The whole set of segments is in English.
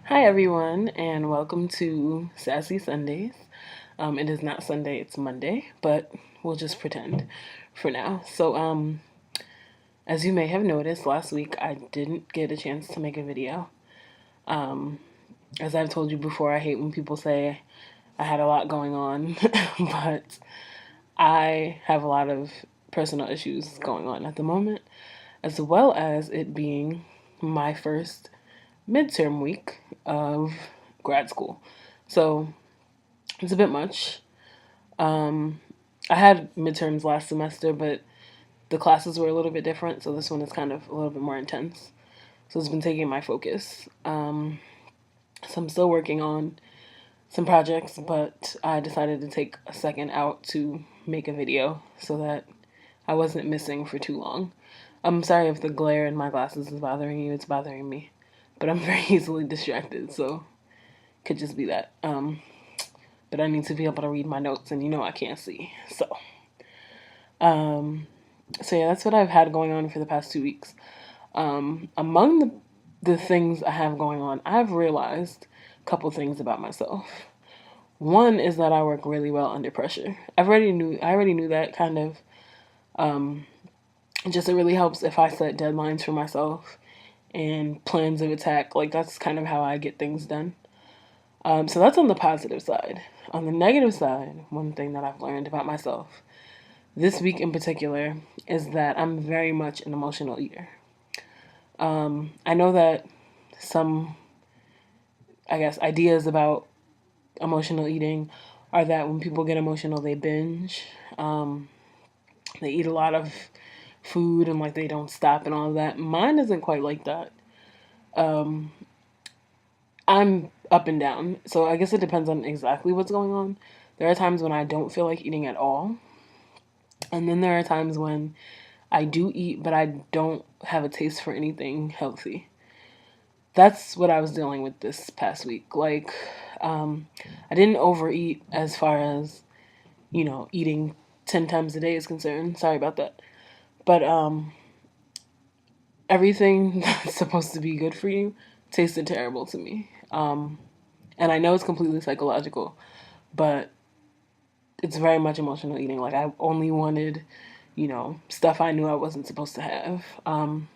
Hi, everyone, and welcome to Sassy Sundays. It is not Sunday, it's Monday, but we'll just pretend for now. As you may have noticed, last week I didn't get a chance to make a video. Um, as I've told you before, I hate when people say I had a lot going on, but I have a lot of personal issues going on at the moment, as well as it being my first midterm week of grad school. So it's a bit much. Um, I had midterms last semester, but the classes were a little bit different, so this one is kind of a little bit more intense. So it's been taking my focus. So I'm still working on some projects, but I decided to take a second out to make a video so that I wasn't missing for too long. I'm sorry if the glare in my glasses is bothering you, it's bothering me. But I'm very easily distracted, so could just be that. But I need to be able to read my notes, and I can't see. Um, so yeah, that's what I've had going on for the past 2 weeks. Among the things I have going on, I've realized a couple things about myself. One is that I work really well under pressure. I already knew that kind of. Um, just it really helps if I set deadlines for myself and plans of attack. Like that's kind of how I get things done. So that's on the positive side. On the negative side, one thing that I've learned about myself this week in particular is that I'm very much an emotional eater. I know that some, I guess, ideas about emotional eating are that when people get emotional, they binge. They eat a lot of food and like they don't stop and all of that. Mine isn't quite like that. Um, I'm up and down. So I guess it depends on exactly what's going on. There are times when I don't feel like eating at all. And then there are times when I do eat, but I don't have a taste for anything healthy. That's what I was dealing with this past week. I didn't overeat as far as, eating 10 times a day is concerned. Sorry about that. But everything that's supposed to be good for you tasted terrible to me. And I know it's completely psychological, but it's very much emotional eating. Like, I only wanted, stuff I knew I wasn't supposed to have. And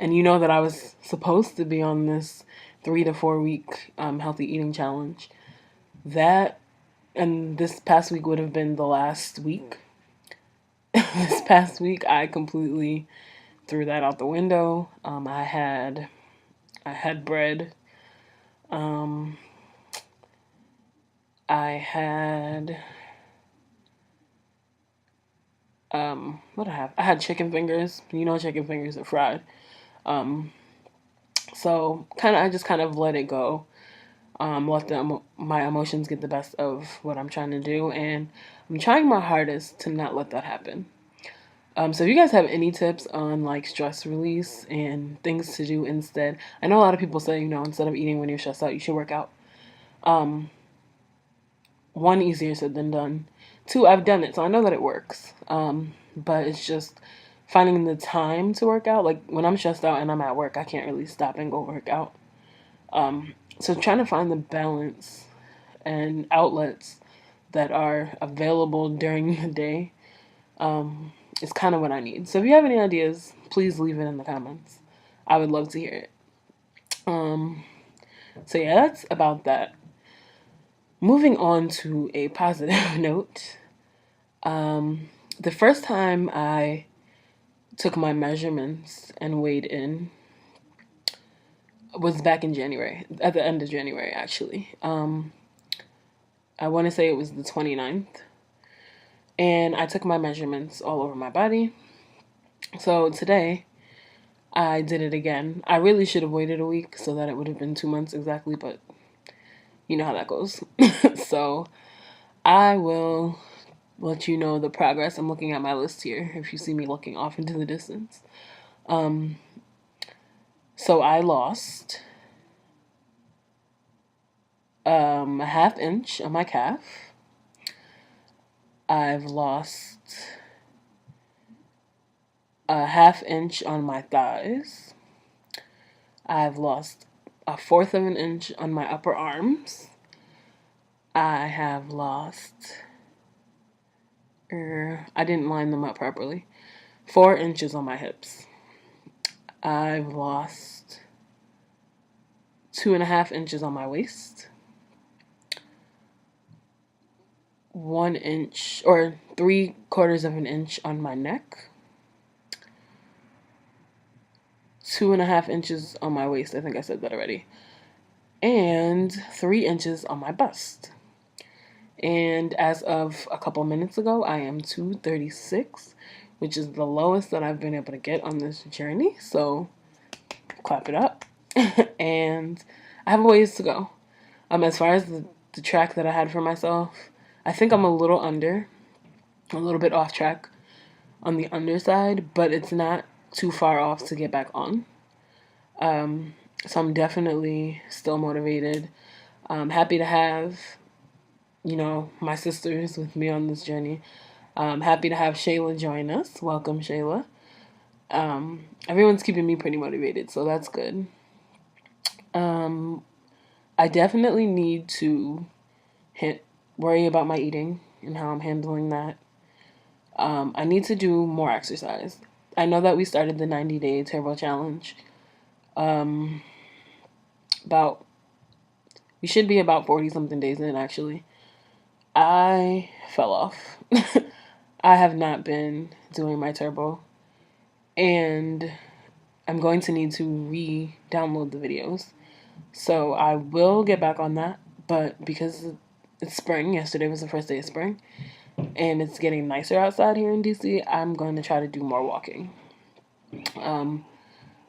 you know that I was supposed to be on this 3 to 4 week healthy eating challenge. That and this past week would have been the last week. This past week, I completely threw that out the window. I had bread. Um, I had what I have. I had chicken fingers. Chicken fingers are fried. Um, so I just kind of let it go. Let my emotions get the best of what I'm trying to do, and I'm trying my hardest to not let that happen. So if you guys have any tips on like stress release and things to do instead, I know a lot of people say instead of eating when you're stressed out, you should work out. Um, One, easier said than done. Two, I've done it, so I know that it works. But it's just finding the time to work out. Like when I'm stressed out and I'm at work, I can't really stop and go work out. So trying to find the balance and outlets that are available during the day is kind of what I need. So if you have any ideas, please leave it in the comments. I would love to hear it. Um, so yeah, that's about that. Moving on to a positive note. The first time I took my measurements and weighed in was back in January, at the end of January, actually. I want to say it was the 29th. And I took my measurements all over my body. So today, I did it again. I really should have waited a week so that it would have been 2 months exactly, but you know how that goes. So I will let you know the progress. I'm looking at my list here if you see me looking off into the distance. Um, so I lost a half inch on my calf. I've lost a half inch on my thighs. I've lost a fourth of an inch on my upper arms. I have lost, I didn't line them up properly, 4 inches on my hips. I've lost 2.5 inches on my waist. 1 inch or 3/4 of an inch on my neck. 2.5 inches on my waist. I think I said that already. And 3 inches on my bust. And as of a couple minutes ago, I am 236, which is the lowest that I've been able to get on this journey. So clap it up. And I have a ways to go. As far as the track that I had for myself, I think I'm a little bit off track on the underside, but it's not too far off to get back on. So I'm definitely still motivated. I'm happy to have, my sisters with me on this journey. I'm happy to have Shayla join us. Welcome, Shayla. Everyone's keeping me pretty motivated, so that's good. I definitely need to worry about my eating and how I'm handling that. I need to do more exercise. I know that we started the 90-day turbo challenge. We should be about 40-something days in, actually. I fell off. I have not been doing my turbo. And I'm going to need to re-download the videos. So I will get back on that. But because it's spring, yesterday was the first day of spring, and it's getting nicer outside here in DC, I'm going to try to do more walking.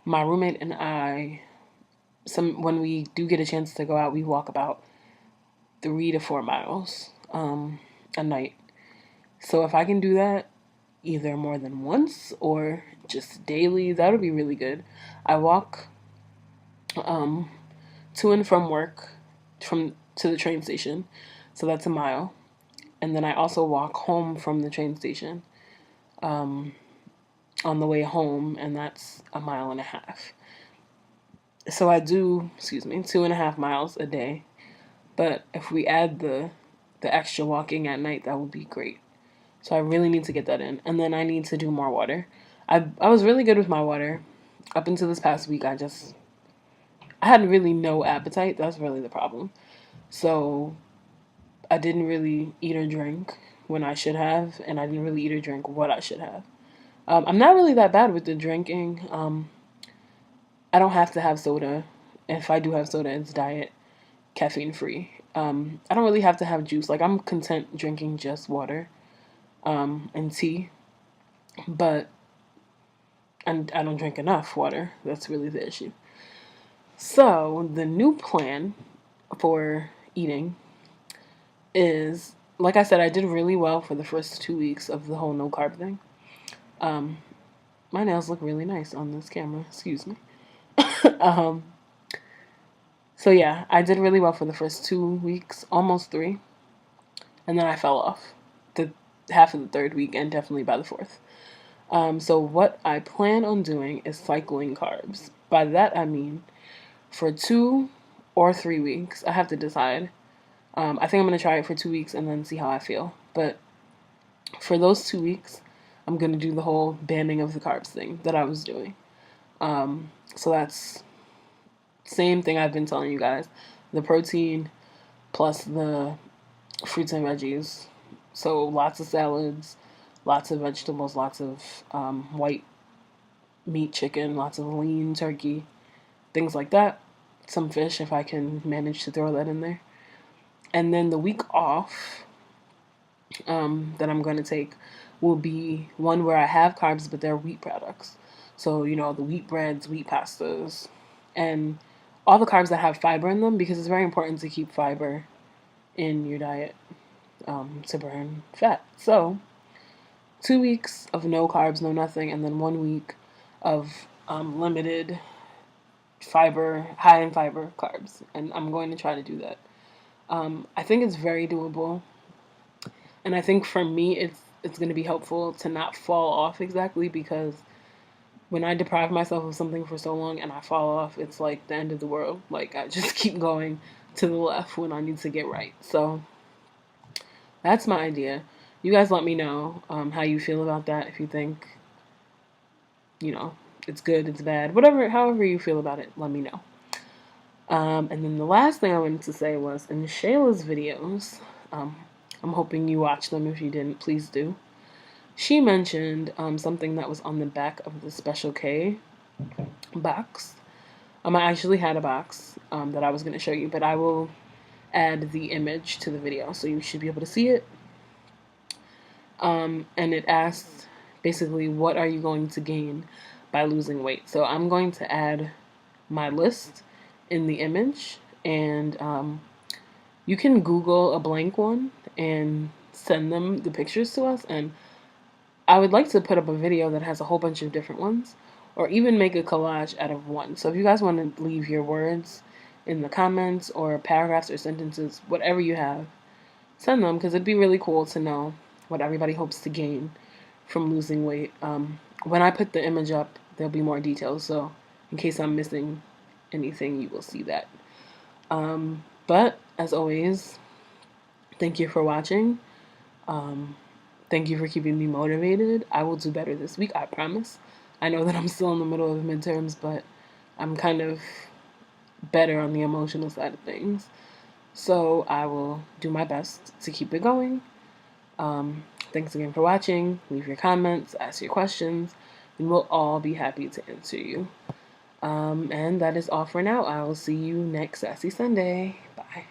My roommate and I, when we do get a chance to go out, we walk about 3 to 4 miles a night. So if I can do that either more than once or just daily, that would be really good. I walk to and from work to the train station, so that's a mile. And then I also walk home from the train station on the way home, and that's 1.5 miles. So I do, 2.5 miles a day. But if we add the extra walking at night, that would be great. So I really need to get that in. And then I need to do more water. I was really good with my water. Up until this past week, I had really no appetite. That's really the problem. So I didn't really eat or drink when I should have, and I didn't really eat or drink what I should have. I'm not really that bad with the drinking. I don't have to have soda. If I do have soda, it's diet, caffeine free. I don't really have to have juice. Like, I'm content drinking just water and tea, but I don't drink enough water. That's really the issue. So the new plan for eating is, like I said, I did really well for the first 2 weeks of the whole no carb thing. My nails look really nice on this camera. Excuse me. So yeah, I did really well for the first 2 weeks, almost 3, and then I fell off the half of the third week and definitely by the fourth. So what I plan on doing is cycling carbs. By that I mean, for 2 or 3 weeks, I have to decide. I think I'm going to try it for 2 weeks and then see how I feel. But for those 2 weeks, I'm going to do the whole banning of the carbs thing that I was doing. So that's same thing I've been telling you guys. The protein plus the fruits and veggies. So lots of salads, lots of vegetables, lots of white meat chicken, lots of lean turkey, things like that. Some fish if I can manage to throw that in there. And then the week off that I'm going to take will be one where I have carbs, but they're wheat products. So, the wheat breads, wheat pastas, and all the carbs that have fiber in them, because it's very important to keep fiber in your diet to burn fat. So 2 weeks of no carbs, no nothing, and then 1 week of limited fiber, high in fiber carbs. And I'm going to try to do that. I think it's very doable. And I think for me, it's going to be helpful to not fall off exactly, because when I deprive myself of something for so long and I fall off, it's like the end of the world. Like, I just keep going to the left when I need to get right. So that's my idea. You guys let me know how you feel about that. If you think, you know, it's good, it's bad, whatever, however you feel about it, let me know. And then the last thing I wanted to say was in Shayla's videos, um, I'm hoping you watch them. If you didn't, please do. She mentioned something that was on the back of the Special K box. I actually had a box that I was going to show you, but I will add the image to the video so you should be able to see it. And it asked basically, what are you going to gain by losing weight? So I'm going to add my list in the image, and you can Google a blank one and send them the pictures to us. And I would like to put up a video that has a whole bunch of different ones, or even make a collage out of one. So if you guys want to leave your words in the comments or paragraphs or sentences, whatever you have, send them, because it'd be really cool to know what everybody hopes to gain from losing weight. When I put the image up, there'll be more details, so in case I'm missing anything, you will see that. But as always, thank you for watching. Thank you for keeping me motivated. I will do better this week, I promise. I know that I'm still in the middle of midterms, but I'm kind of better on the emotional side of things. So I will do my best to keep it going. Thanks again for watching. Leave your comments, ask your questions, and we'll all be happy to answer you. And that is all for now. I will see you next Sassy Sunday. Bye.